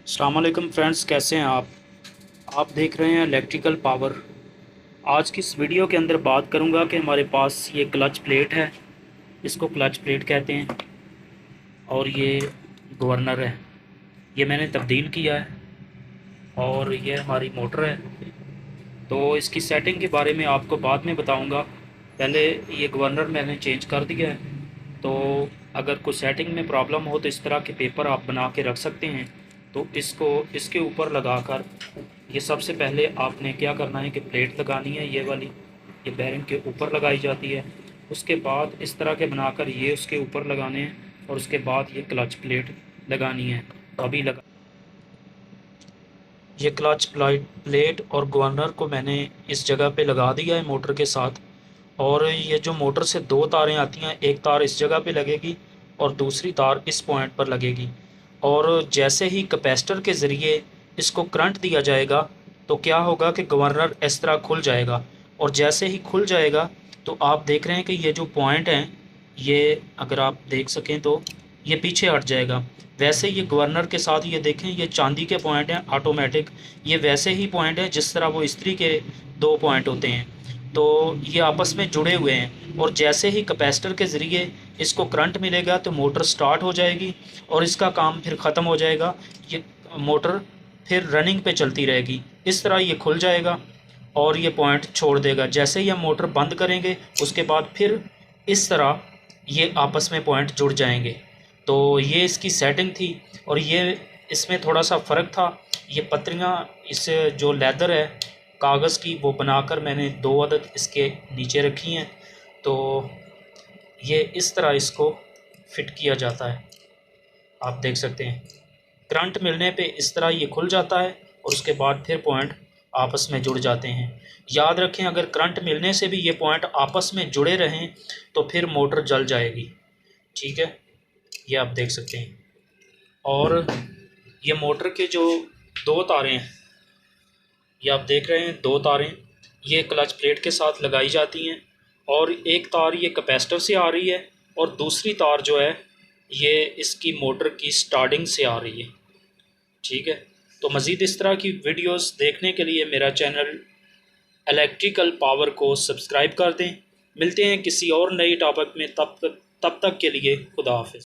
अस्सलाम वालेकुम फ्रेंड्स, कैसे हैं आप देख रहे हैं इलेक्ट्रिकल पावर। आज की इस वीडियो के अंदर बात करूंगा कि हमारे पास ये क्लच प्लेट है, इसको क्लच प्लेट कहते हैं, और ये गवर्नर है, ये मैंने तब्दील किया है, और ये हमारी मोटर है। तो इसकी सेटिंग के बारे में आपको बाद में बताऊंगा। पहले ये गवर्नर मैंने चेंज कर दिया है। तो अगर कोई सेटिंग में प्रॉब्लम हो तो इस तरह के पेपर आप बना के रख सकते हैं। तो इसको इसके ऊपर लगाकर, ये सबसे पहले आपने क्या करना है कि प्लेट लगानी है, ये वाली, ये बैरिंग के ऊपर लगाई जाती है। उसके बाद इस तरह के बनाकर ये उसके ऊपर लगाने हैं, और उसके बाद ये क्लच प्लेट लगानी है। तो अभी लगा, ये क्लच प्लेट और गवर्नर को मैंने इस जगह पे लगा दिया है मोटर के साथ। और ये जो मोटर से दो तारें आती हैं, एक तार इस जगह पे लगेगी और दूसरी तार इस पॉइंट पर लगेगी। और जैसे ही कैपेसिटर के ज़रिए इसको करंट दिया जाएगा तो क्या होगा कि गवर्नर इस तरह खुल जाएगा। और जैसे ही खुल जाएगा तो आप देख रहे हैं कि ये जो पॉइंट हैं, ये अगर आप देख सकें तो ये पीछे हट जाएगा। वैसे ये गवर्नर के साथ ये देखें, ये चांदी के पॉइंट हैं ऑटोमेटिक, ये वैसे ही पॉइंट हैं जिस तरह वो इस्त्री के दो पॉइंट होते हैं। तो ये आपस में जुड़े हुए हैं, और जैसे ही कैपेसिटर के ज़रिए इसको करंट मिलेगा तो मोटर स्टार्ट हो जाएगी और इसका काम फिर ख़त्म हो जाएगा। ये मोटर फिर रनिंग पे चलती रहेगी। इस तरह ये खुल जाएगा और ये पॉइंट छोड़ देगा। जैसे ही हम मोटर बंद करेंगे उसके बाद फिर इस तरह ये आपस में पॉइंट जुड़ जाएंगे। तो ये इसकी सेटिंग थी। और ये इसमें थोड़ा सा फ़र्क था, ये पत्रियाँ, इस जो लेदर है कागज़ की, वो बनाकर मैंने 2 अदद इसके नीचे रखी हैं। तो ये इस तरह इसको फिट किया जाता है, आप देख सकते हैं। करंट मिलने पे इस तरह ये खुल जाता है और उसके बाद फिर पॉइंट आपस में जुड़ जाते हैं। याद रखें, अगर करंट मिलने से भी ये पॉइंट आपस में जुड़े रहें तो फिर मोटर जल जाएगी। ठीक है, ये आप देख सकते हैं। और ये मोटर के जो दो तारें हैं, ये आप देख रहे हैं, दो तारें ये क्लच प्लेट के साथ लगाई जाती हैं। और एक तार ये कैपेसिटर से आ रही है और दूसरी तार जो है ये इसकी मोटर की स्टार्टिंग से आ रही है। ठीक है, तो मज़ीद इस तरह की वीडियोस देखने के लिए मेरा चैनल इलेक्ट्रिकल पावर को सब्सक्राइब कर दें। मिलते हैं किसी और नई टॉपिक में, तब तक के लिए खुदा हाफिज़।